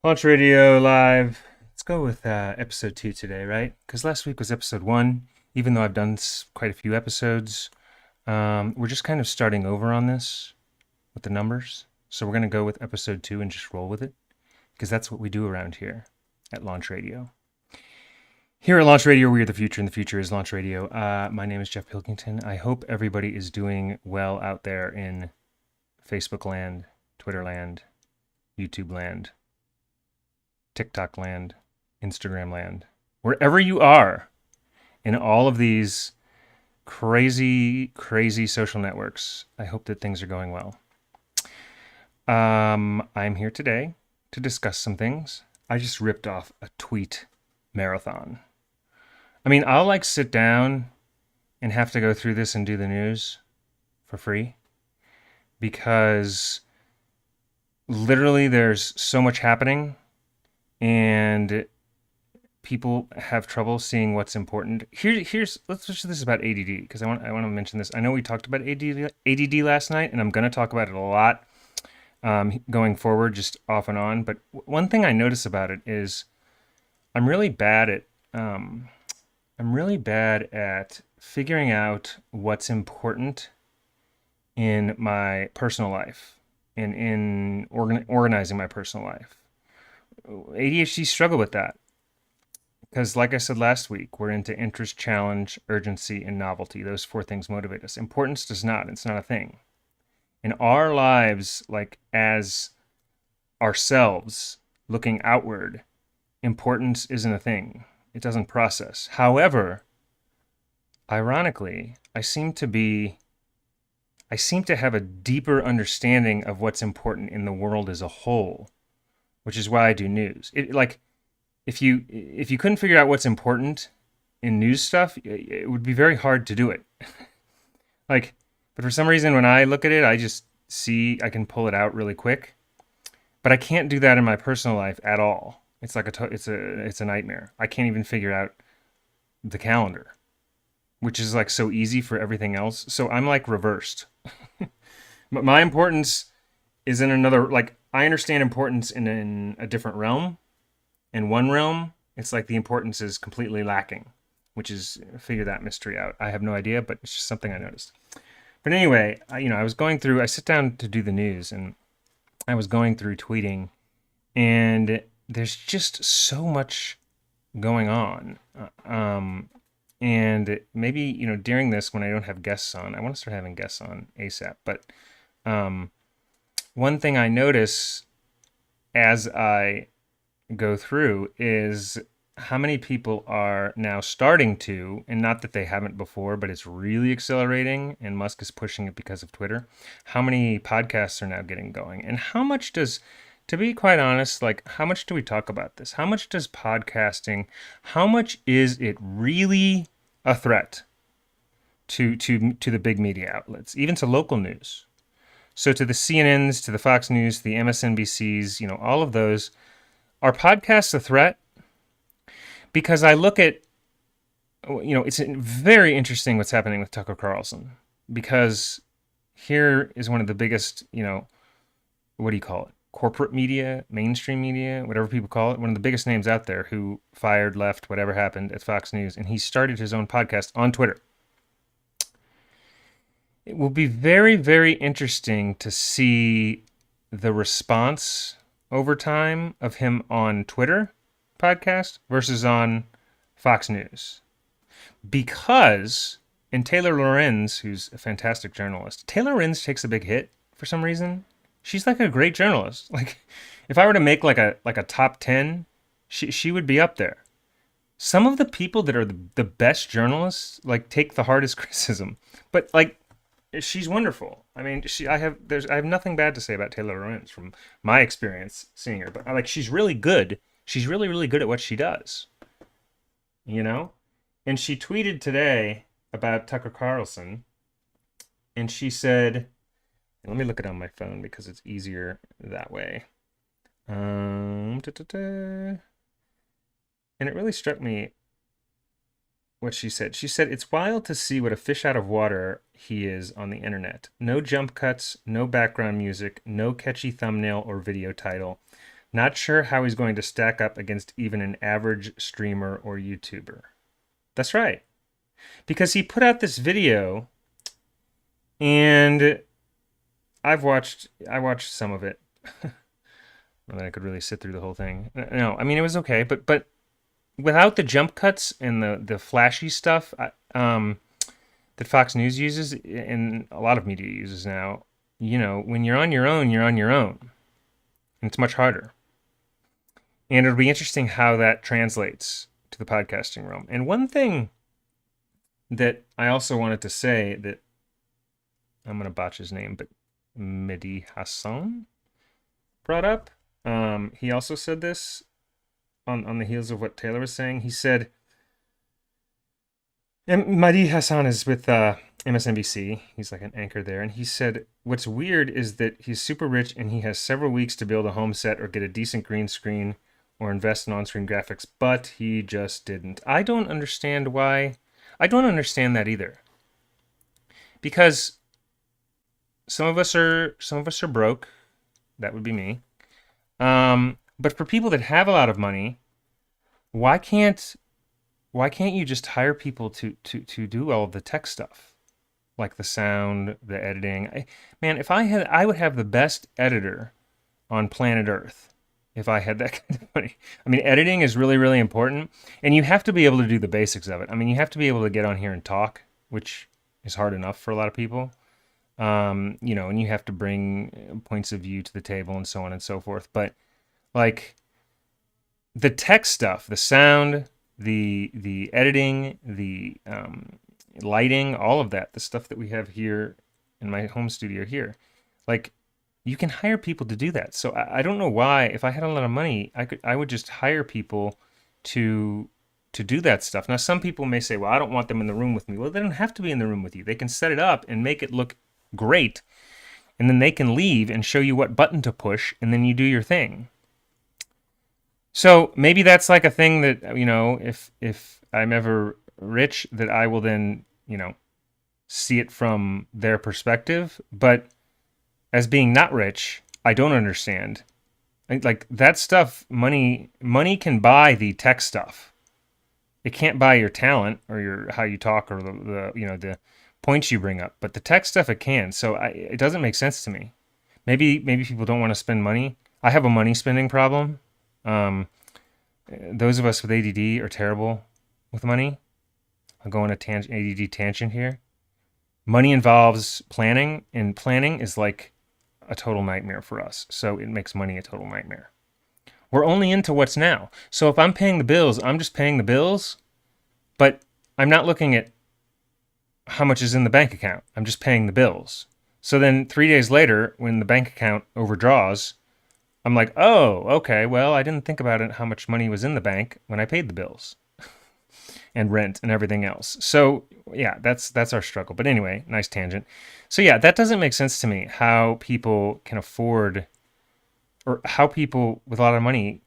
Launch Radio Live. Let's go with episode 2 today, right? Because last week was episode 1. Even though I've done quite a few episodes, we're just kind of starting over on this with the numbers. So we're going to go with episode 2 and just roll with it. Because that's what we do around here at Launch Radio. Here at Launch Radio, we are the future, and the future is Launch Radio. My name is Jeff Pilkington. I hope everybody is doing well out there in Facebook land, Twitter land, YouTube land, TikTok land, Instagram land, wherever you are in all of these crazy, crazy social networks. I hope that things are going well. I'm here today to discuss some things. I just ripped off a tweet marathon. I mean, I'll sit down and have to go through this and do the news for free because literally there's so much happening and people have trouble seeing what's important. Here's let's this is about ADD because I want to mention this. I know we talked about ADD last night, and I'm going to talk about it a lot going forward, just off and on. But one thing I notice about it is I'm really bad at figuring out what's important in my personal life and in organizing my personal life. ADHD struggle with that because, like I said last week, we're into interest, challenge, urgency, and novelty. Those 4 things motivate us. Importance does not. It's not a thing. In our lives, as ourselves looking outward, importance isn't a thing. It doesn't process. However, ironically, I seem to have a deeper understanding of what's important in the world as a whole, which is why I do news. If you couldn't figure out what's important in news stuff, it would be very hard to do it. But for some reason, when I look at it, I just see I can pull it out really quick. But I can't do that in my personal life at all. It's it's a nightmare. I can't even figure out the calendar, which is so easy for everything else. So I'm reversed. But my importance is in another, I understand importance in a different realm. In one realm, it's the importance is completely lacking, which is, figure that mystery out. I have no idea, but it's just something I noticed. But anyway, I sit down to do the news, and I was going through tweeting, and there's just so much going on. And maybe, during this, when I don't have guests on, I want to start having guests on ASAP. But one thing I notice as I go through is how many people are now starting to, and not that they haven't before, but it's really accelerating, and Musk is pushing it because of Twitter, how many podcasts are now getting going. And how much does, to be quite honest, how much do we talk about this? How much does podcasting, how much is it really a threat to the big media outlets, even to local news? So to the CNNs, to the Fox News, to the MSNBCs, all of those, are podcasts a threat? Because I look at, it's very interesting what's happening with Tucker Carlson, because here is one of the biggest, what do you call it? Corporate media, mainstream media, whatever people call it, one of the biggest names out there who fired, left, whatever happened at Fox News, and he started his own podcast on Twitter. It will be very, very interesting to see the response over time of him on Twitter podcast versus on Fox News. Because, and Taylor Lorenz, who's a fantastic journalist, Taylor Lorenz takes a big hit for some reason. She's a great journalist. If I were to make a top 10, she would be up there. Some of the people that are the best journalists take the hardest criticism, but she's wonderful. I mean, I have nothing bad to say about Taylor Lorenz from my experience seeing her, but she's really good. She's really, really good at what she does. And she tweeted today about Tucker Carlson, and she said, and let me look it on my phone because it's easier that way. And it really struck me what she said. She said, "It's wild to see what a fish out of water he is on the internet. No jump cuts, no background music, no catchy thumbnail or video title. Not sure how he's going to stack up against even an average streamer or YouTuber. That's right. Because he put out this video, and I watched some of it. I mean, I could really sit through the whole thing. No, I mean, it was okay, but without the jump cuts and the flashy stuff that Fox News uses and a lot of media uses now, when you're on your own, you're on your own. And it's much harder. And it'll be interesting how that translates to the podcasting realm. And one thing that I also wanted to say that I'm going to botch his name, but Mehdi Hassan brought up. He also said this on the heels of what Taylor was saying. He said, and Mehdi Hassan is with MSNBC. He's like an anchor there. And he said, what's weird is that he's super rich and he has several weeks to build a home set or get a decent green screen or invest in on-screen graphics, but he just didn't. I don't understand why. I don't understand that either. Because some of us are broke. That would be me. But for people that have a lot of money, why can't you just hire people to do all of the tech stuff, like the sound, the editing? I would have the best editor on planet Earth if I had that kind of money. I mean, editing is really, really important, and you have to be able to do the basics of it. I mean, you have to be able to get on here and talk, which is hard enough for a lot of people. And you have to bring points of view to the table and so on and so forth. But like the tech stuff, the sound, the editing, the lighting, all of that, the stuff that we have here in my home studio here, like you can hire people to do that. So I don't know why, if I had a lot of money, I would just hire people to do that stuff. Now, some people may say, well, I don't want them in the room with me. Well, they don't have to be in the room with you. They can set it up and make it look great, and then they can leave and show you what button to push, and then you do your thing. So maybe that's like a thing that, if I'm ever rich, that I will then, see it from their perspective. But as being not rich, I don't understand. Like that stuff, money can buy the tech stuff. It can't buy your talent or how you talk or the points you bring up. But the tech stuff it can. So it doesn't make sense to me. Maybe people don't want to spend money. I have a money spending problem. Those of us with ADD are terrible with money. I'll go on a ADD tangent here. Money involves planning, and planning is like a total nightmare for us. So it makes money a total nightmare. We're only into what's now. So if I'm paying the bills, I'm just paying the bills, but I'm not looking at how much is in the bank account. I'm just paying the bills. So then 3 days later, when the bank account overdraws, I'm like, oh, okay, well, I didn't think about it, how much money was in the bank when I paid the bills and rent and everything else. So yeah, that's our struggle. But anyway, nice tangent. So yeah, that doesn't make sense to me, how people can afford, or how people with a lot of money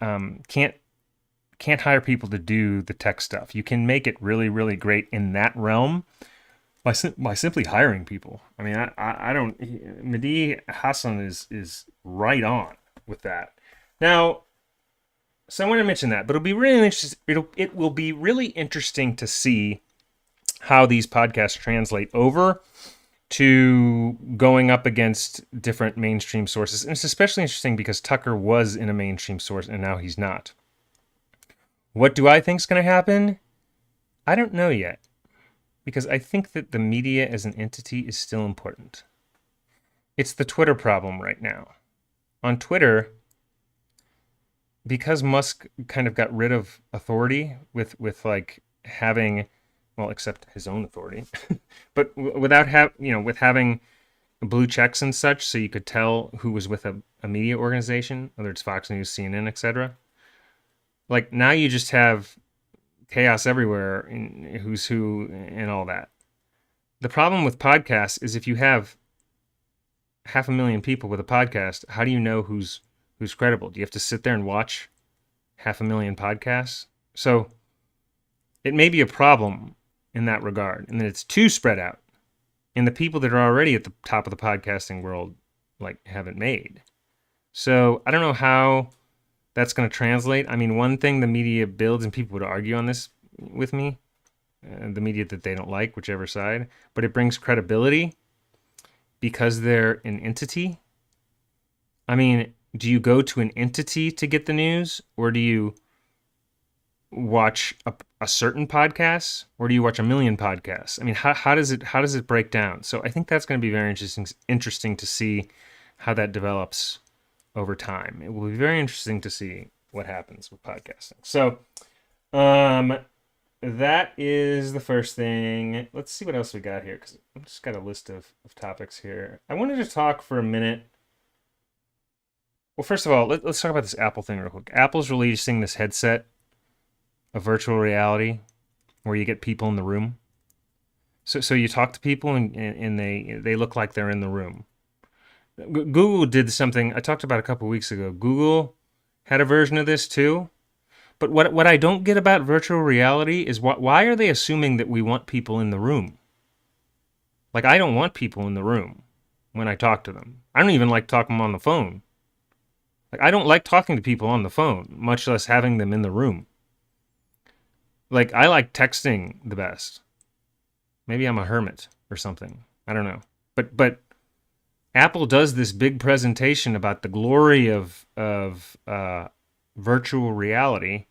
can't hire people to do the tech stuff. You can make it really, really great in that realm by simply hiring people. I mean, I don't. Mehdi Hassan is right on with that. Now, so I want to mention that, but it'll be really interesting. It will be really interesting to see how these podcasts translate over to going up against different mainstream sources. And it's especially interesting because Tucker was in a mainstream source and now he's not. What do I think is going to happen? I don't know yet, because I think that the media as an entity is still important. It's the Twitter problem right now. On Twitter, because Musk kind of got rid of authority with like having, well, except his own authority, but without with having blue checks and such, so you could tell who was with a media organization, whether it's Fox News, CNN, etc. Like now you just have chaos everywhere in who's who and all that. The problem with podcasts is if you have 500,000 people with a podcast, how do you know who's credible? Do you have to sit there and watch 500,000 podcasts? So it may be a problem in that regard, and then it's too spread out. And the people that are already at the top of the podcasting world like haven't made. So I don't know how that's going to translate. I mean, one thing the media builds, and people would argue on this with me, the media that they don't like, whichever side, but it brings credibility because they're an entity. I mean, do you go to an entity to get the news, or do you watch a certain podcast, or do you watch a million podcasts? I mean, how does it break down? So I think that's going to be very interesting to see how that develops over time. It will be very interesting to see what happens with podcasting. So that is the first thing. Let's see what else we got here, because I've just got a list of topics here. I wanted to talk for a minute. Well, first of all, let's talk about this Apple thing real quick. Apple's releasing this headset, a virtual reality, where you get people in the room. So you talk to people and they look like they're in the room. Google did something I talked about a couple weeks ago. Google had a version of this too. But what I don't get about virtual reality is why are they assuming that we want people in the room? Like, I don't want people in the room when I talk to them. I don't even like talking on the phone. Like, I don't like talking to people on the phone, much less having them in the room. Like, I like texting the best. Maybe I'm a hermit or something. I don't know. But Apple does this big presentation about the glory of virtual reality,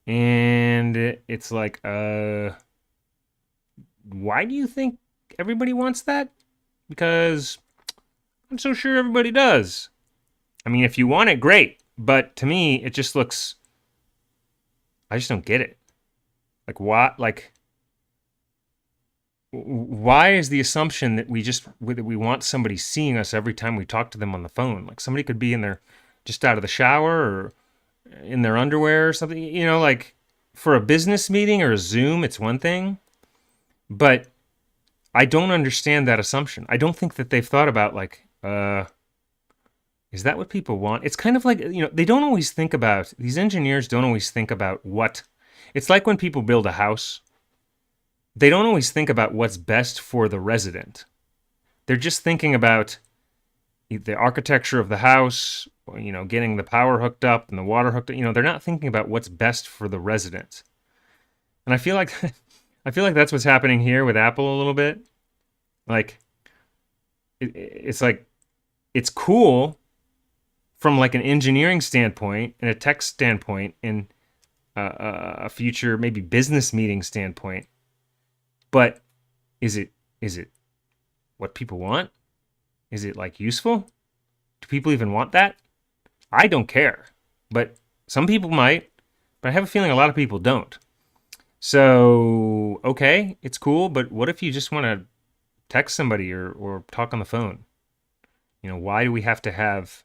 and it's like, why do you think everybody wants that? Because I'm so sure everybody does. I mean, if you want it, great. But to me, it just looks, I just don't get it. Like, what? Like, why is the assumption that we want somebody seeing us every time we talk to them on the phone? Like, somebody could be in there just out of the shower or in their underwear or something. You know, like, for a business meeting or a Zoom, it's one thing. But I don't understand that assumption. I don't think that they've thought about, like, is that what people want? It's kind of like, they don't always think about, these engineers don't always think about what. It's like when people build a house. They don't always think about what's best for the resident. They're just thinking about the architecture of the house, getting the power hooked up and the water hooked up. They're not thinking about what's best for the resident. And I feel like that's what's happening here with Apple a little bit. Like, it's like, it's cool from like an engineering standpoint and a tech standpoint and a future maybe business meeting standpoint. But is it what people want? Is it like useful? Do people even want that? I don't care. But some people might. But I have a feeling a lot of people don't. So, okay, it's cool. But what if you just want to text somebody or talk on the phone? Why do we have to have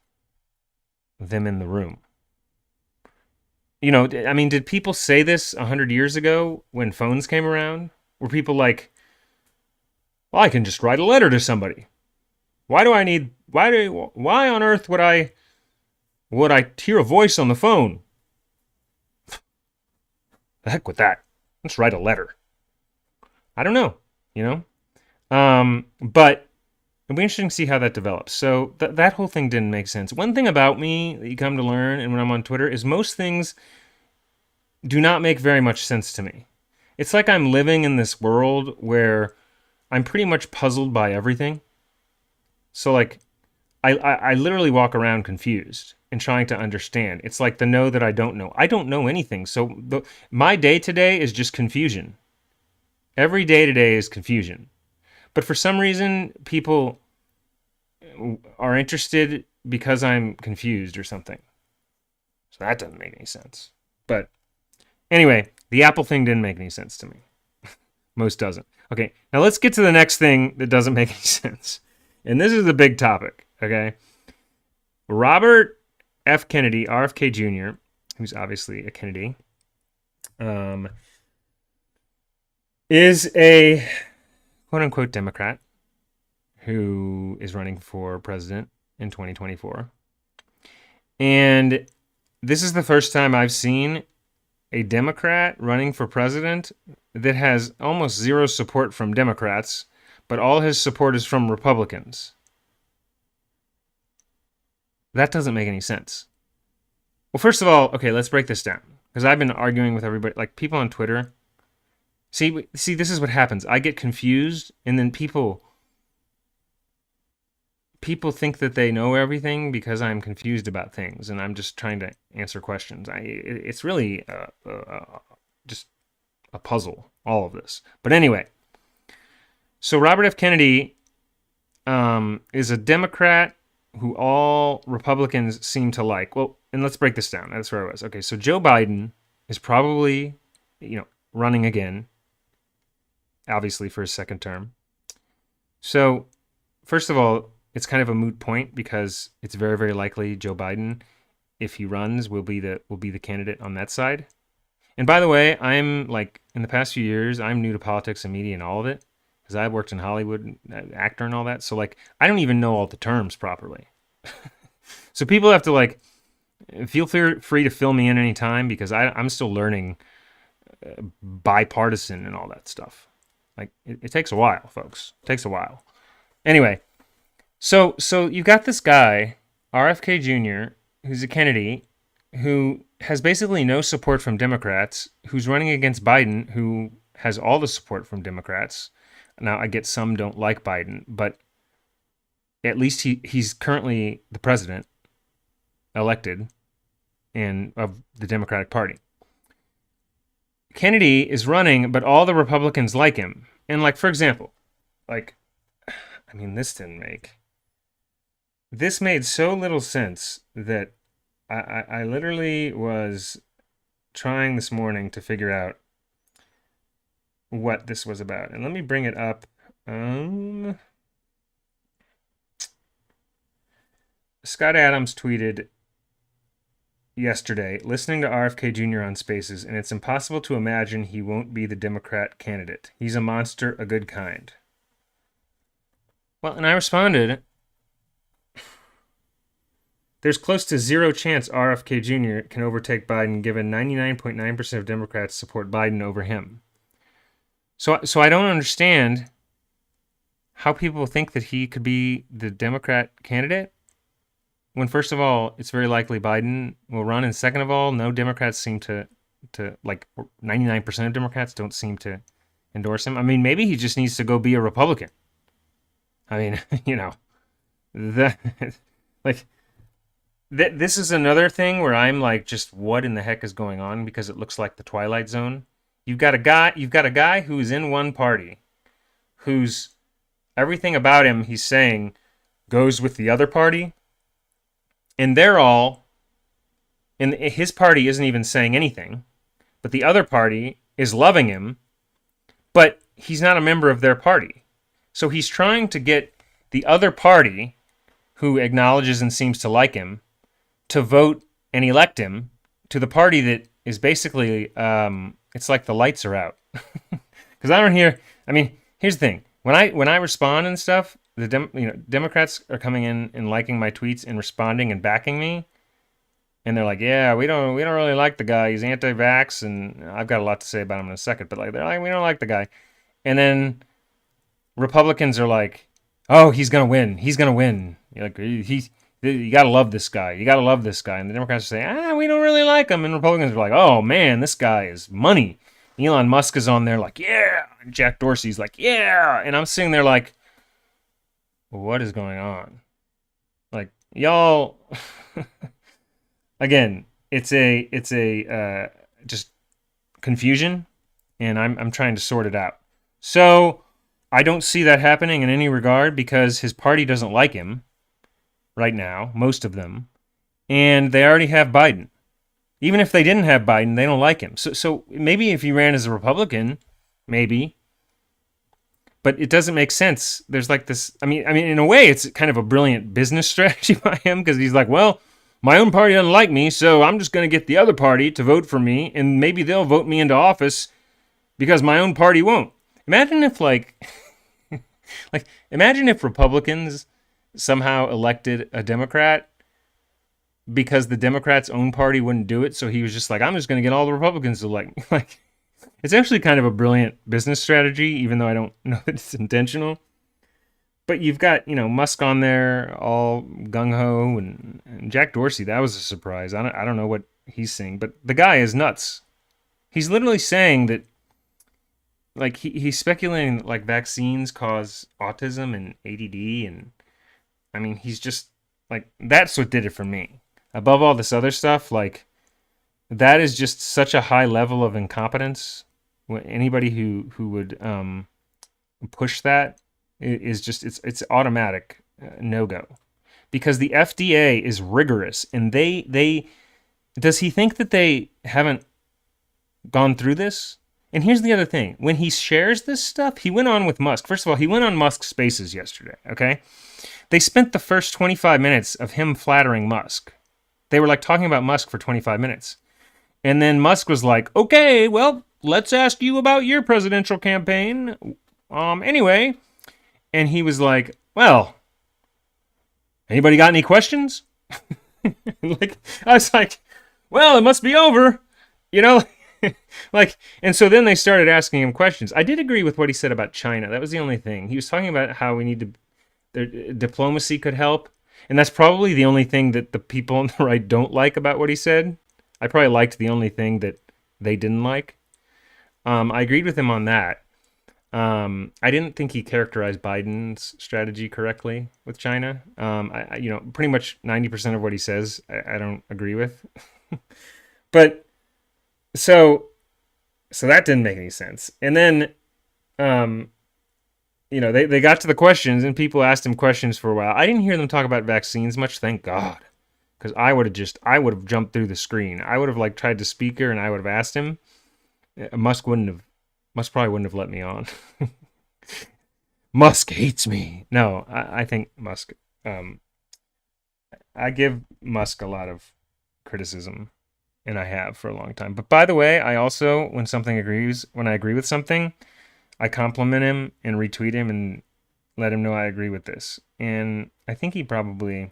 them in the room? I mean, did people say this 100 years ago when phones came around? Were people like, well, I can just write a letter to somebody. Why on earth would I hear a voice on the phone? The heck with that. Let's write a letter. I don't know, but it'll be interesting to see how that develops. So that whole thing didn't make sense. One thing about me that you come to learn, and when I'm on Twitter, is most things do not make very much sense to me. It's like I'm living in this world where I'm pretty much puzzled by everything. So, like, I literally walk around confused and trying to understand. It's like the know that I don't know. I don't know anything. So my day today is just confusion. Every day today is confusion. But for some reason, people are interested because I'm confused or something. So that doesn't make any sense. But anyway, the Apple thing didn't make any sense to me. Most doesn't. Okay, now let's get to the next thing that doesn't make any sense. And this is the big topic, okay? Robert F. Kennedy, RFK Jr., who's obviously a Kennedy, is a quote-unquote Democrat who is running for president in 2024. And this is the first time I've seen a Democrat running for president that has almost zero support from Democrats, but all his support is from Republicans. That doesn't make any sense. Well, first of all, okay, let's break this down. Because I've been arguing with everybody, like people on Twitter. See, this is what happens. I get confused, and then people think that they know everything because I'm confused about things, and I'm just trying to answer questions. It's really just a puzzle, all of this. But anyway, so Robert F. Kennedy is a Democrat who all Republicans seem to like. Well, and let's break this down. That's where I was. Okay, so Joe Biden is probably, running again, obviously for his second term. So, first of all, it's kind of a moot point because it's very, very likely Joe Biden, if he runs, will be the candidate on that side. And by the way, I'm like in the past few years, I'm new to politics and media and all of it because I've worked in Hollywood, actor and all that. So like, I don't even know all the terms properly. So people have to like feel free to fill me in anytime because I'm still learning bipartisan and all that stuff. Like it takes a while, folks. It takes a while. Anyway, so you've got this guy, RFK Jr., who's a Kennedy, who has basically no support from Democrats, who's running against Biden, who has all the support from Democrats. Now, I get some don't like Biden, but at least he's currently the president, elected, and of the Democratic Party. Kennedy is running, but all the Republicans like him. And like, for example, like, I mean, this made so little sense that I literally was trying this morning to figure out what this was about. And let me bring it up. Scott Adams tweeted yesterday, listening to RFK Jr. on Spaces, and it's impossible to imagine he won't be the Democrat candidate. He's a monster, a good kind. Well, and I responded, there's close to zero chance RFK Jr. can overtake Biden, given 99.9% of Democrats support Biden over him. So I don't understand how people think that he could be the Democrat candidate, when first of all, it's very likely Biden will run, and second of all, no Democrats seem to like 99% of Democrats don't seem to endorse him. I mean, maybe he just needs to go be a Republican. I mean, this is another thing where I'm like, just what in the heck is going on? Because it looks like the Twilight Zone. You've got a guy who's in one party, who's everything about him he's saying goes with the other party, and they're all, and his party isn't even saying anything, but the other party is loving him, but he's not a member of their party. So he's trying to get the other party, who acknowledges and seems to like him, to vote and elect him to the party that is basically, it's like the lights are out. Because I don't hear, I mean, here's the thing. When I respond and stuff, the Democrats are coming in and liking my tweets and responding and backing me. And they're like, yeah, we don't really like the guy. He's anti-vax, and I've got a lot to say about him in a second. But like, they're like, we don't like the guy. And then Republicans are like, oh, he's gonna win. He's gonna win. You're like, you gotta love this guy. You gotta love this guy. And the Democrats say, we don't really like him. And Republicans are like, oh man, this guy is money. Elon Musk is on there like, yeah. And Jack Dorsey's like, yeah. And I'm sitting there like, what is going on? Like, y'all. Again, it's a just confusion, and I'm trying to sort it out. So I don't see that happening in any regard because his party doesn't like him right now, most of them, and they already have Biden. Even if they didn't have Biden, they don't like him. So maybe if he ran as a Republican, maybe, but it doesn't make sense. There's like this. I mean, in a way, it's kind of a brilliant business strategy by him because he's like, well, my own party doesn't like me, so I'm just going to get the other party to vote for me, and maybe they'll vote me into office because my own party won't. Imagine if imagine if Republicans somehow elected a Democrat because the Democrats' own party wouldn't do it, so he was just like, I'm just going to get all the Republicans to elect me. Like, it's actually kind of a brilliant business strategy, even though I don't know that it's intentional. but you've got, Musk on there all gung ho, and Jack Dorsey. That was a surprise. I don't know what he's saying, but the guy is nuts. He's literally saying that, like, he's speculating that, like, vaccines cause autism and ADD, and I mean, he's just like, that's what did it for me. Above all this other stuff, like, that is just such a high level of incompetence. Anybody who would push that is just, it's automatic no go, because the FDA is rigorous, and they does he think that they haven't gone through this? And here's the other thing: when he shares this stuff, he went on with Musk. First of all, he went on Musk's Spaces yesterday. Okay, they spent the first 25 minutes of him flattering Musk. They were like talking about Musk for 25 minutes. And then Musk was like, okay, well, let's ask you about your presidential campaign. Anyway. And he was like, well, anybody got any questions? Like, I was like, well, it must be over. You know? Like, and so then they started asking him questions. I did agree with what he said about China. That was the only thing. He was talking about how we need to, their diplomacy could help. And that's probably the only thing that the people on the right don't like about what he said. I probably liked the only thing that they didn't like. I agreed with him on that. I didn't think he characterized Biden's strategy correctly with China. Pretty much 90% of what he says, I don't agree with. But so that didn't make any sense. And then, they got to the questions, and people asked him questions for a while. I didn't hear them talk about vaccines much, thank God. Because I would have jumped through the screen. I would have like tried to speaker, and I would have asked him. Musk probably wouldn't have let me on. Musk hates me. No, I think Musk. I give Musk a lot of criticism, and I have for a long time. But by the way, I also, when I agree with something, I compliment him and retweet him and let him know I agree with this. And I think he probably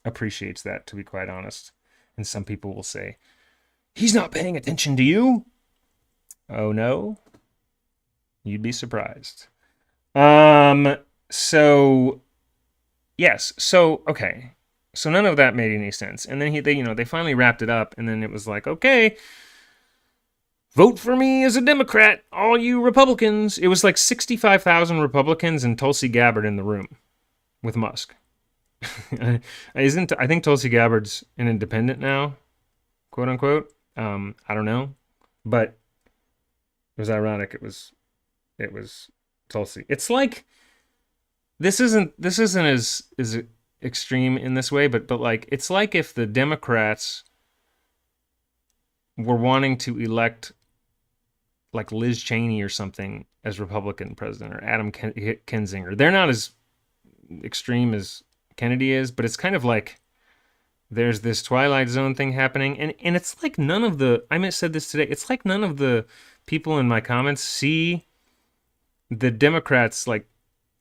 appreciates that, to be quite honest. And some people will say, he's not paying attention to you. Oh no, you'd be surprised. So yes, so okay, so none of that made any sense. And then they finally wrapped it up, and then it was like, okay, vote for me as a Democrat, all you Republicans. It was like 65,000 Republicans and Tulsi Gabbard in the room with Musk. I think Tulsi Gabbard's an independent now, quote unquote. I don't know, but it was ironic. It was Tulsi. It's like this isn't as extreme in this way, but like, it's like if the Democrats were wanting to elect like Liz Cheney or something as Republican president, or Adam Kinzinger. They're not as extreme as Kennedy is, but it's kind of like there's this Twilight Zone thing happening, and it's like none of the, I said this today, it's like none of the people in my comments see the Democrats like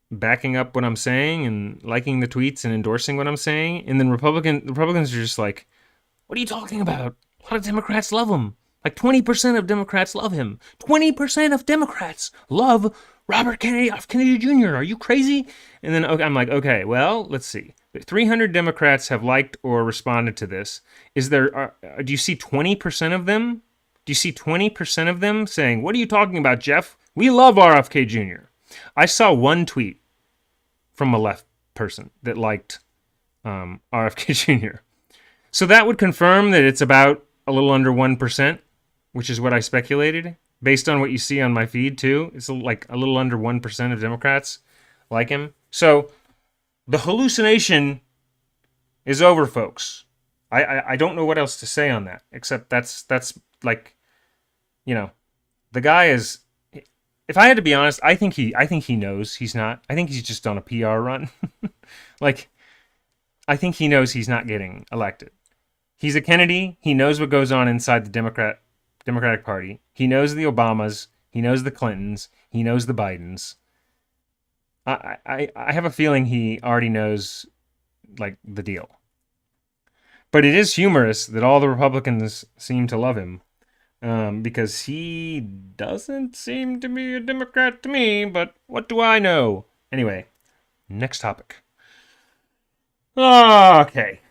backing up what I'm saying and liking the tweets and endorsing what I'm saying, and then Republicans are just like, what are you talking about? A lot of Democrats love him. Like 20% of Democrats love him. 20% of Democrats love Robert Kennedy Jr. Are you crazy? And then I'm like, okay, well, let's see. 300 Democrats have liked or responded to this. Do you see 20% of them? Do you see 20% of them saying, what are you talking about, Jeff? We love RFK Jr. I saw one tweet from a left person that liked RFK Jr. So that would confirm that it's about a little under 1%, which is what I speculated. Based on what you see on my feed, too, it's like a little under 1% of Democrats like him. So the hallucination is over, folks. I don't know what else to say on that, except that's like, the guy is, if I had to be honest, I think he knows he's not. I think he's just on a PR run. Like, I think he knows he's not getting elected. He's a Kennedy. He knows what goes on inside the Democratic Party. He knows the Obamas. He knows the Clintons. He knows the Bidens. I have a feeling he already knows, like, the deal. But it is humorous that all the Republicans seem to love him, because he doesn't seem to be a Democrat to me, but what do I know? Anyway, Next topic. Okay.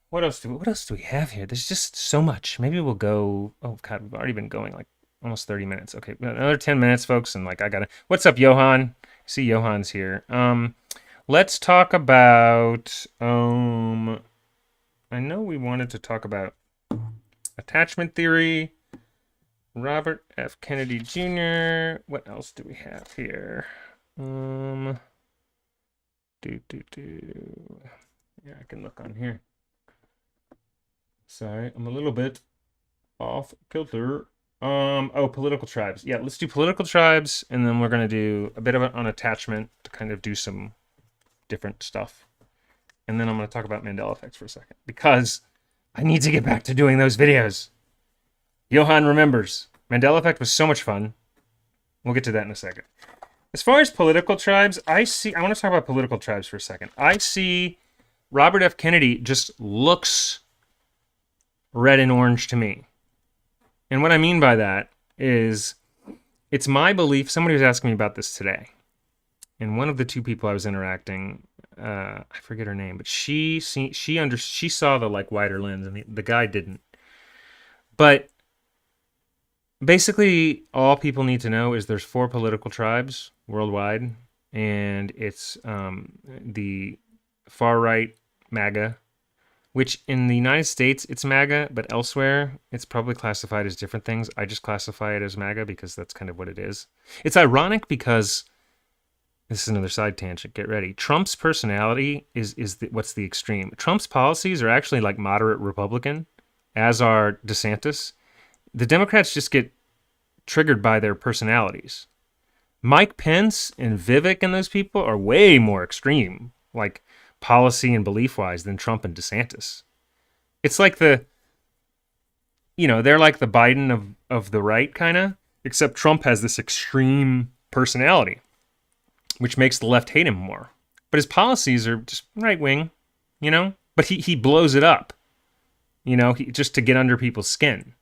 What else do we have here? There's just so much. Maybe we'll go. Oh God, we've already been going like almost 30 minutes. Okay, another 10 minutes, folks, and like I gotta. What's up, Johan? I see Johan's here. Let's talk about. I know we wanted to talk about attachment theory. Robert F. Kennedy Jr. What else do we have here? Yeah, I can look on here. Sorry, I'm a little bit off kilter. Political tribes. Yeah, let's do political tribes, and then we're gonna do a bit of it on attachment to kind of do some different stuff. And then I'm gonna talk about Mandela Effects for a second because I need to get back to doing those videos. Johan remembers. Mandela Effect was so much fun. We'll get to that in a second. As far as political tribes, I want to talk about political tribes for a second. I see Robert F. Kennedy just looks red and orange to me. And what I mean by that is it's my belief. Somebody was asking me about this today. And one of the two people I was interacting, I forget her name, but she saw the like wider lens, and the guy didn't. But basically, all people need to know is there's 4 political tribes worldwide, and it's the far right MAGA, which in the United States it's MAGA, but elsewhere it's probably classified as different things. I just classify it as MAGA because that's kind of what it is. It's ironic because this is another side tangent. Get ready. Trump's personality is what's the extreme. Trump's policies are actually like moderate Republican, as are DeSantis. The Democrats just get triggered by their personalities. Mike Pence and Vivek and those people are way more extreme, like policy and belief-wise, than Trump and DeSantis. It's like they're like the Biden of the right, kind of, except Trump has this extreme personality, which makes the left hate him more. But his policies are just right-wing, But he blows it up, just to get under people's skin.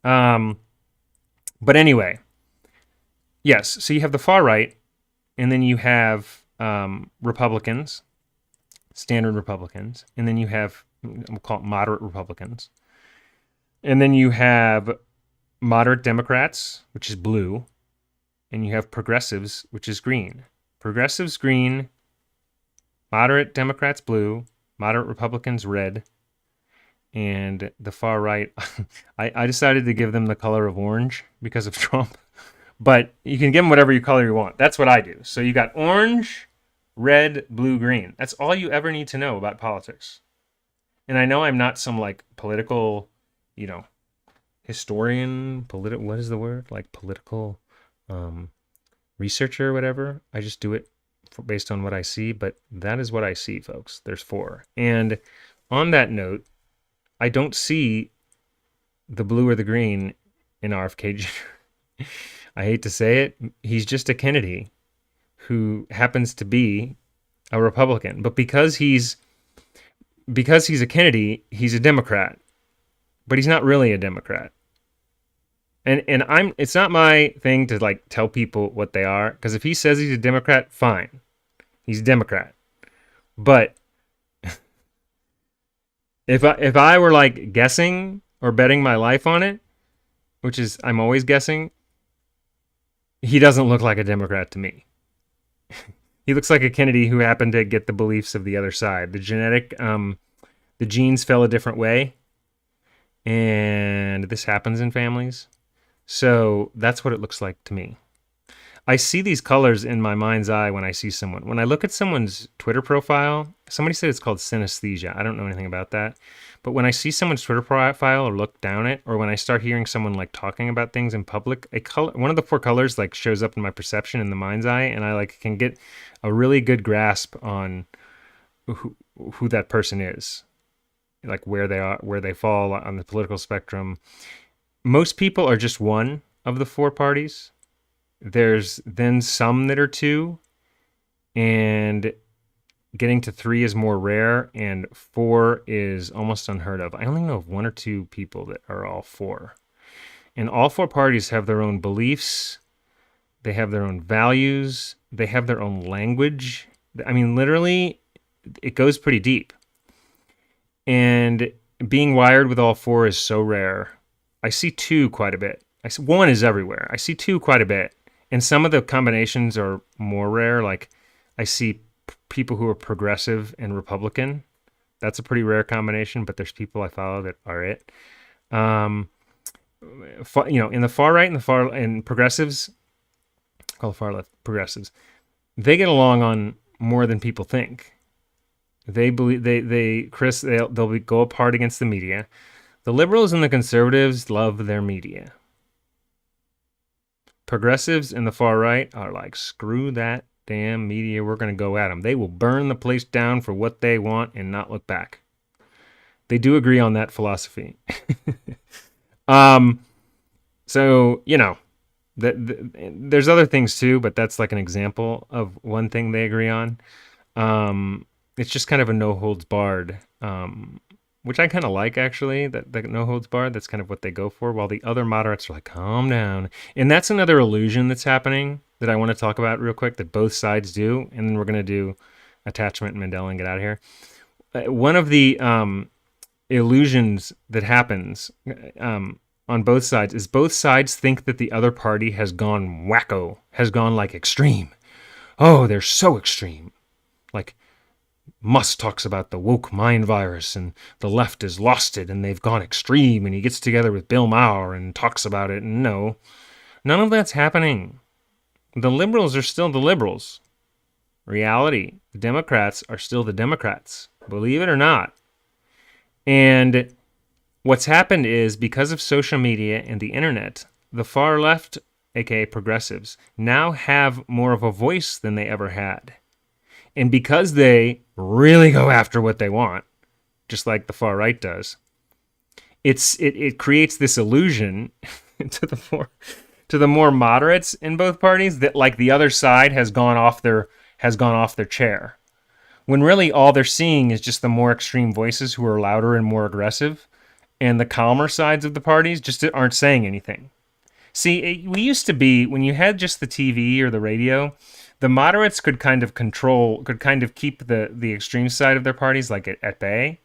But anyway, yes, so you have the far right, and then you have Republicans, standard Republicans, and then you have, we'll call it moderate Republicans, and then you have moderate Democrats, which is blue, and you have progressives, which is green. Progressives, green, moderate Democrats, blue, moderate Republicans, red, and the far right, I decided to give them the color of orange because of Trump. But you can give them whatever color you want. That's what I do. So you got orange, red, blue, green. That's all you ever need to know about politics. And I know I'm not some like political, historian, what is the word? Like political researcher or whatever. I just do it based on what I see. But that is what I see, folks. There's 4. And on that note, I don't see the blue or the green in RFK Jr. I hate to say it. He's just a Kennedy who happens to be a Republican. But because he's a Kennedy, he's a Democrat. But he's not really a Democrat. And it's not my thing to like tell people what they are, because if he says he's a Democrat, fine. He's a Democrat. But if I were like guessing or betting my life on it, which is I'm always guessing, he doesn't look like a Democrat to me. He looks like a Kennedy who happened to get the beliefs of the other side. The genes fell a different way, and this happens in families. So that's what it looks like to me. I see these colors in my mind's eye when I see someone. When I look at someone's Twitter profile, somebody said it's called synesthesia. I don't know anything about that. But when I see someone's Twitter profile or look down it, or when I start hearing someone like talking about things in public, one of the 4 colors like shows up in my perception in the mind's eye, and I like can get a really good grasp on who that person is, like where they are, where they fall on the political spectrum. Most people are just one of the 4 parties. There's then some that are 2, and getting to 3 is more rare, and 4 is almost unheard of. I only know of 1 or 2 people that are all 4. And all 4 parties have their own beliefs, they have their own values, they have their own language, I mean, literally, it goes pretty deep. And being wired with all four is so rare. I see two quite a bit. I see, one is everywhere. I see two quite a bit. And some of the combinations are more rare. Like I see people who are progressive and Republican. That's a pretty rare combination, but there's people I follow that are it. Um, in the far right and progressives, call the far left progressives, they get along on more than people think. They believe they'll go apart against the media. The liberals and the conservatives love their media. Progressives and the far right are like, screw that damn media, we're going to go at them. They will burn the place down for what they want and not look back. They do agree on that philosophy. So, there's other things too, but that's like an example of one thing they agree on. It's just kind of a no holds barred, which I kind of like actually. That no holds barred. That's kind of what they go for. While the other moderates are like, calm down, and that's another illusion that's happening that I want to talk about real quick. That both sides do, and then we're gonna do attachment and Mandela and get out of here. One of the illusions that happens on both sides is both sides think that the other party has gone wacko, has gone like extreme. Oh, they're so extreme. Like Musk talks about the woke mind virus and the left has lost it and they've gone extreme, and he gets together with Bill Maher and talks about it. And no, none of that's happening. The liberals are still the liberals. Reality, the Democrats are still the Democrats, believe it or not. And what's happened is, because of social media and the internet, the far left, aka progressives, now have more of a voice than they ever had. And because they really go after what they want, just like the far right does, it creates this illusion to the more moderates in both parties that like the other side has gone off their chair. When really all they're seeing is just the more extreme voices who are louder and more aggressive, and the calmer sides of the parties just aren't saying anything. See, we used to be, when you had just the TV or the radio, the moderates could kind of keep the extreme side of their parties like at bay.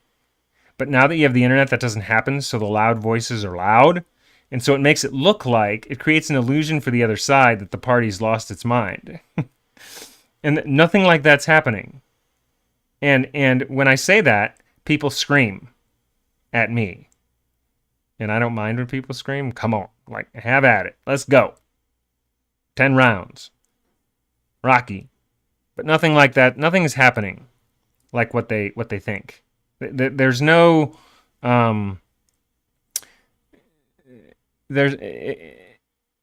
But now that you have the internet, that doesn't happen, so the loud voices are loud. And so it makes it look like, it creates an illusion for the other side that the party's lost its mind. And nothing like that's happening. And when I say that, people scream at me. And I don't mind when people scream. Come on, like, have at it. Let's go. 10 rounds. Rocky. But nothing like that. Nothing is happening like what they think. There's no there's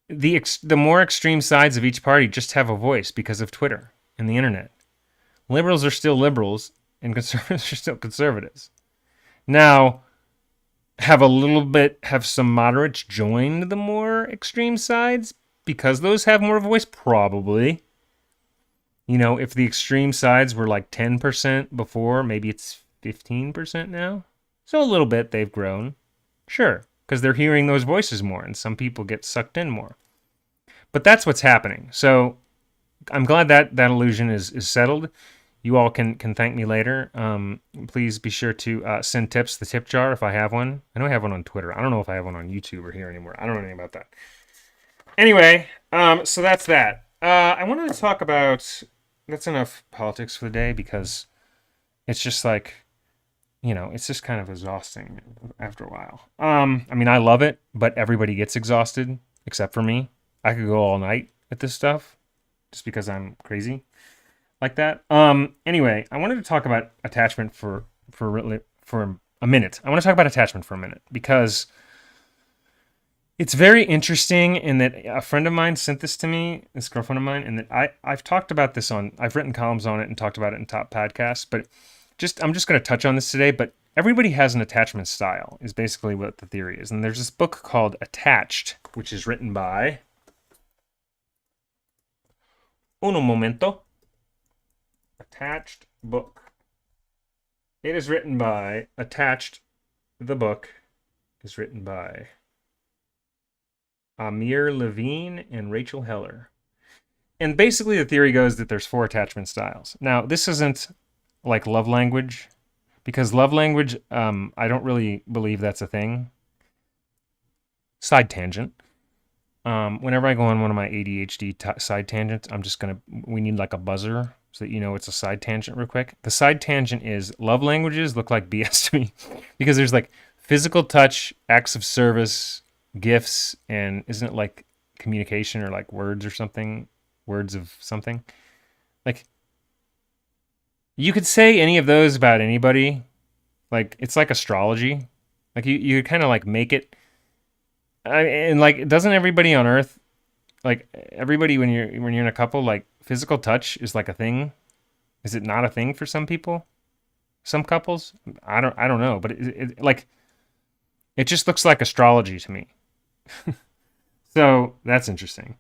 the more extreme sides of each party just have a voice because of Twitter and the internet. Liberals are still liberals and conservatives are still conservatives. Now, have some moderates joined the more extreme sides because those have more voice? Probably. If the extreme sides were like 10% before, maybe it's 15% now. So a little bit they've grown. Sure, because they're hearing those voices more and some people get sucked in more. But that's what's happening. So I'm glad that illusion is settled. You all can thank me later. Please be sure to send tips, the tip jar, if I have one. I know I have one on Twitter. I don't know if I have one on YouTube or here anymore. I don't know anything about that. Anyway, so that's that. I wanted to talk about... That's enough politics for the day, because it's just like, it's just kind of exhausting after a while. I mean, I love it, but everybody gets exhausted except for me. I could go all night at this stuff just because I'm crazy like that. Anyway, I wanted to talk about attachment for a minute. I want to talk about attachment for a minute because it's very interesting in that a friend of mine sent this to me, this girlfriend of mine, and that I've talked about this I've written columns on it and talked about it in top podcasts, but I'm just going to touch on this today. But everybody has an attachment style is basically what the theory is. And there's this book called Attached, which is written by Uno momento. Attached book. It is written by Attached. The book is written by Amir Levine and Rachel Heller. And basically, the theory goes that there's 4 attachment styles. Now, this isn't like love language, because love language, I don't really believe that's a thing. Side tangent. Whenever I go on one of my ADHD side tangents, we need like a buzzer so that you know it's a side tangent real quick. The side tangent is love languages look like BS to me because there's like physical touch, acts of service, gifts, and isn't it like communication or like words or something? Words of something? Like, you could say any of those about anybody. Like, it's like astrology. Like, you kind of like make it. And like, doesn't everybody on Earth, like everybody when you're in a couple, like physical touch is like a thing? Is it not a thing for some people? Some couples? I don't know, but like it just looks like astrology to me. So that's interesting.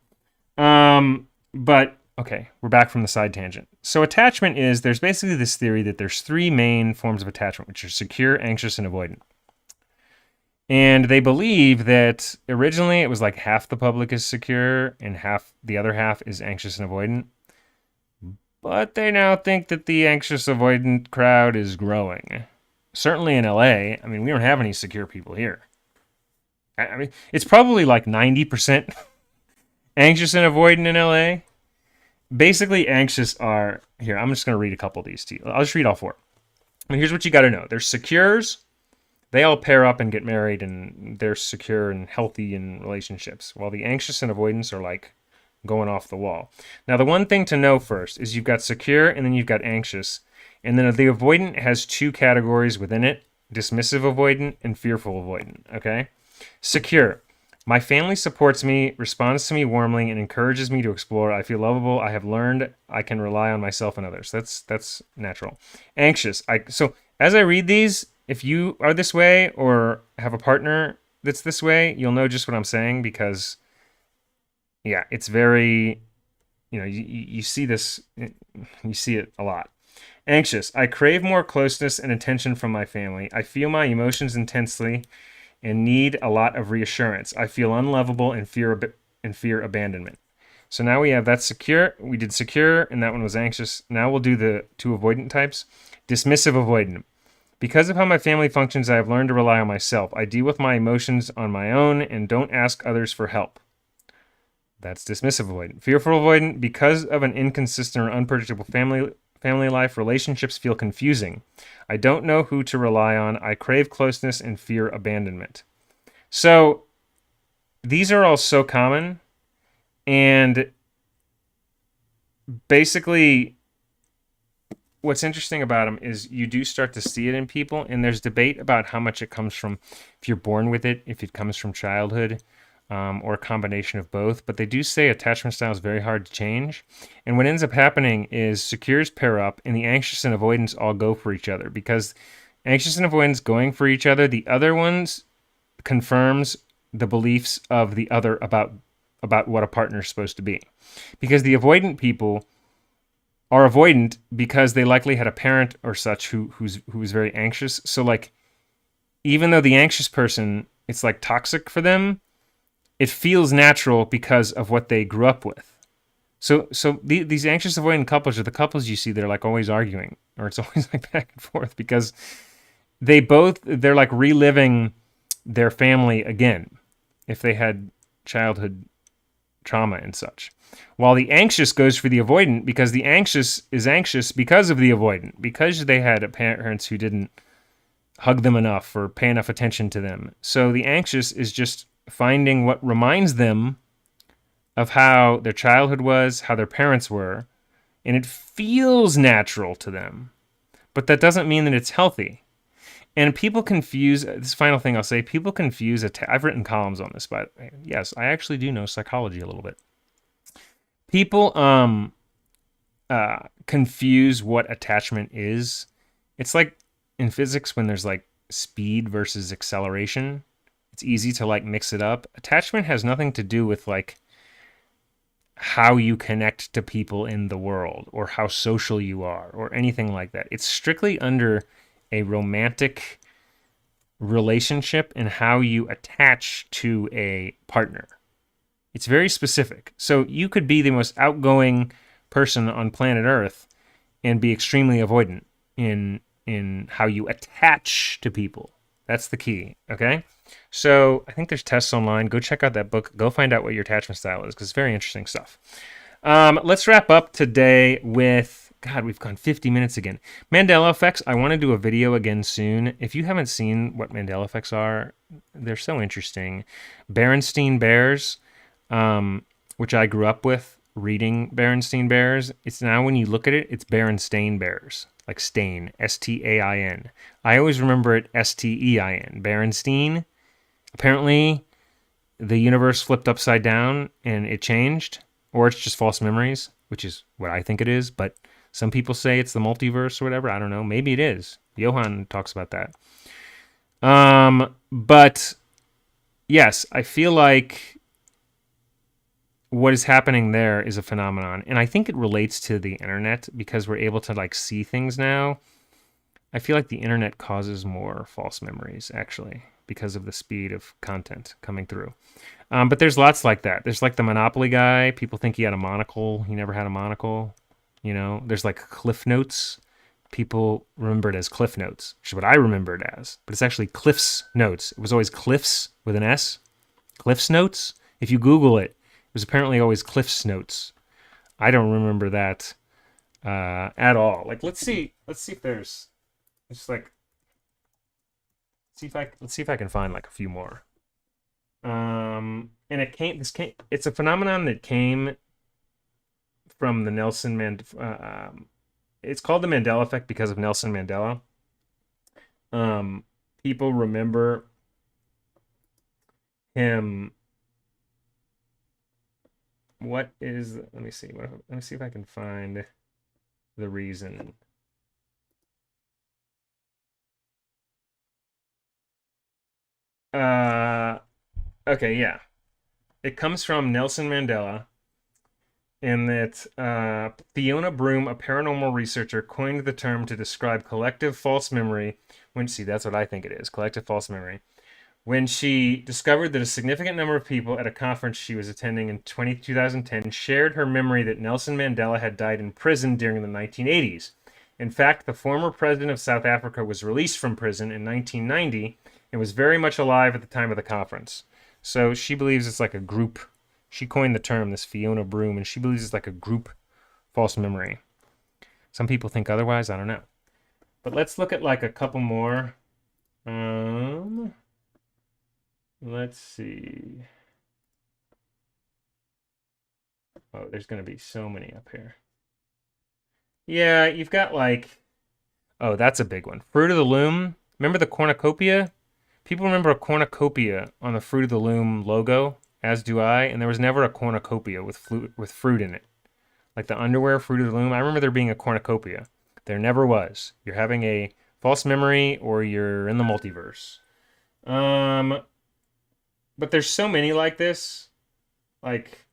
But okay, we're back from the side tangent. So attachment is there's basically this theory that there's 3 main forms of attachment, which are secure, anxious, and avoidant. And they believe that originally it was like half the public is secure and the other half is anxious and avoidant. But they now think that the anxious avoidant crowd is growing. Certainly in LA, I mean, we don't have any secure people here. I mean, it's probably like 90% anxious and avoidant in LA. Basically, anxious are here. I'm just going to read a couple of these to you. I'll just read all 4. And here's what you got to know: there's secures. They all pair up and get married, and they're secure and healthy in relationships, while the anxious and avoidance are like going off the wall. Now, the one thing to know first is you've got secure and then you've got anxious, and then the avoidant has 2 categories within it: dismissive avoidant and fearful avoidant. Okay? Secure. My family supports me, responds to me warmly, and encourages me to explore. I feel lovable. I have learned I can rely on myself and others. That's natural. Anxious. So as I read these, if you are this way or have a partner that's this way, you'll know just what I'm saying because, yeah, it's very, you see this, you see it a lot. Anxious. I crave more closeness and attention from my family. I feel my emotions intensely and need a lot of reassurance. I feel unlovable and fear abandonment. So now we have that secure. We did secure, and that one was anxious. Now we'll do the 2 avoidant types. Dismissive avoidant. Because of how my family functions, I have learned to rely on myself. I deal with my emotions on my own and don't ask others for help. That's dismissive avoidant. Fearful avoidant. Because of an inconsistent or unpredictable family life, relationships feel confusing. I don't know who to rely on. I crave closeness and fear abandonment. So these are all so common, and basically what's interesting about them is you do start to see it in people, and there's debate about how much it comes from if you're born with it, if it comes from childhood, or a combination of both. But they do say attachment style is very hard to change. And what ends up happening is secures pair up, and the anxious and avoidance all go for each other, because anxious and avoidance going for each other, the other ones confirms the beliefs of the other about what a partner is supposed to be. Because the avoidant people are avoidant because they likely had a parent or such who was very anxious. So like, even though the anxious person, it's like toxic for them, it feels natural because of what they grew up with. So these anxious avoidant couples are the couples you see they're like always arguing, or it's always like back and forth, because they're like reliving their family again if they had childhood trauma and such. While the anxious goes for the avoidant because the anxious is anxious because of the avoidant, because they had parents who didn't hug them enough or pay enough attention to them. So the anxious is just finding what reminds them of how their childhood was, how their parents were, and it feels natural to them. But that doesn't mean that it's healthy. And people confuse, this final thing I'll say, people confuse, I've written columns on this, but yes, I actually do know psychology a little bit. People confuse what attachment is. It's like in physics when there's like speed versus acceleration. It's easy to like mix it up. Attachment has nothing to do with like how you connect to people in the world or how social you are or anything like that. It's strictly under a romantic relationship and how you attach to a partner. It's very specific. So you could be the most outgoing person on planet Earth and be extremely avoidant in how you attach to people. That's the key. Okay. So I think there's tests online. Go check out that book. Go find out what your attachment style is because it's very interesting stuff. Let's wrap up today with, God, we've gone 50 minutes again. Mandela Effects. I want to do a video again soon. If you haven't seen what Mandela Effects are, they're so interesting. Berenstain Bears, which I grew up with reading Berenstain Bears. It's now when you look at it, it's Berenstain Bears, like stain, Stain. I always remember it Stein, Berenstain. Apparently, the universe flipped upside down and it changed, or it's just false memories, which is what I think it is. But some people say it's the multiverse or whatever. I don't know. Maybe it is. Johan talks about that. But yes, I feel like what is happening there is a phenomenon, and I think it relates to the internet because we're able to like see things now. I feel like the internet causes more false memories actually because of the speed of content coming through. But there's lots like that. There's like the Monopoly guy. People think he had a monocle. He never had a monocle. You know, there's like Cliff Notes. People remember it as Cliff Notes, which is what I remember it as. But it's actually Cliff's Notes. It was always Cliff's with an S. Cliff's Notes. If you Google it, it was apparently always Cliff's Notes. I don't remember that at all. Like, let's see if there's just like, let's see if I can find like a few more. And it's a phenomenon that came from the Nelson Mandela. It's called the Mandela Effect because of Nelson Mandela. People remember him. Let me see if I can find the reason. Okay, yeah. It comes from Nelson Mandela, in that Fiona Broome, a paranormal researcher, coined the term to describe collective false memory. That's what I think it is, collective false memory. When she discovered that a significant number of people at a conference she was attending in 2010 shared her memory that Nelson Mandela had died in prison during the 1980s. In fact, the former president of South Africa was released from prison in 1990 and was very much alive at the time of the conference. So she believes it's like a group. She coined the term, this Fiona Broome, and she believes it's like a group false memory. Some people think otherwise. I don't know. But let's look at like a couple more. Let's see. Oh, there's going to be so many up here. Yeah, you've got like, oh, that's a big one. Fruit of the Loom. Remember the cornucopia? People remember a cornucopia on the Fruit of the Loom logo, as do I, and there was never a cornucopia with fruit in it. Like the underwear Fruit of the Loom, I remember there being a cornucopia. There never was. You're having a false memory or you're in the multiverse. But there's so many like this. Like,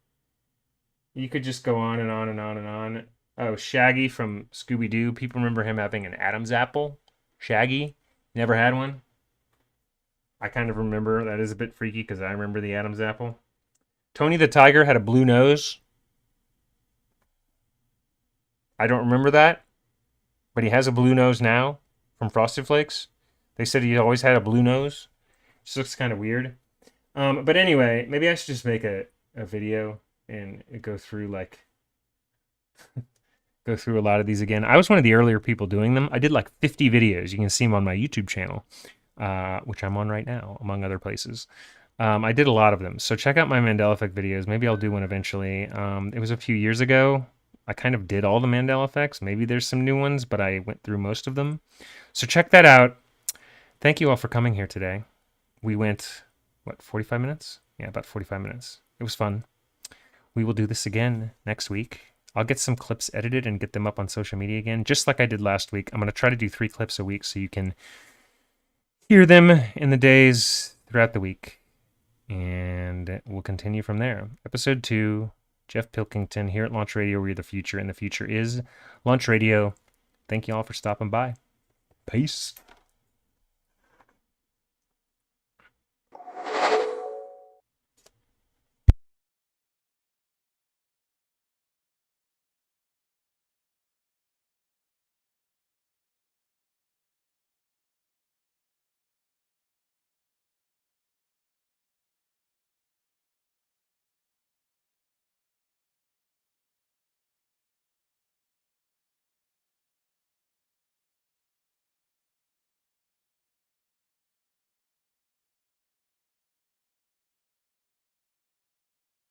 you could just go on and on and on and on. Oh, Shaggy from Scooby-Doo. People remember him having an Adam's apple. Shaggy. Never had one. I kind of remember. That is a bit freaky because I remember the Adam's apple. Tony the Tiger had a blue nose. I don't remember that. But he has a blue nose now from Frosted Flakes. They said he always had a blue nose. Just looks kind of weird. But anyway, maybe I should just make a video and go through like go through a lot of these again. I was one of the earlier people doing them. I did like 50 videos. You can see them on my YouTube channel, which I'm on right now, among other places. I did a lot of them. So check out my Mandela Effect videos. Maybe I'll do one eventually. It was a few years ago. I kind of did all the Mandela Effects. Maybe there's some new ones, but I went through most of them. So check that out. Thank you all for coming here today. We went, 45 minutes? Yeah, about 45 minutes. It was fun. We will do this again next week. I'll get some clips edited and get them up on social media again, just like I did last week. I'm going to try to do 3 clips a week so you can hear them in the days throughout the week. And we'll continue from there. Episode 2, Jeff Pilkington here at Launch Radio. We're the future, and the future is Launch Radio. Thank you all for stopping by. Peace.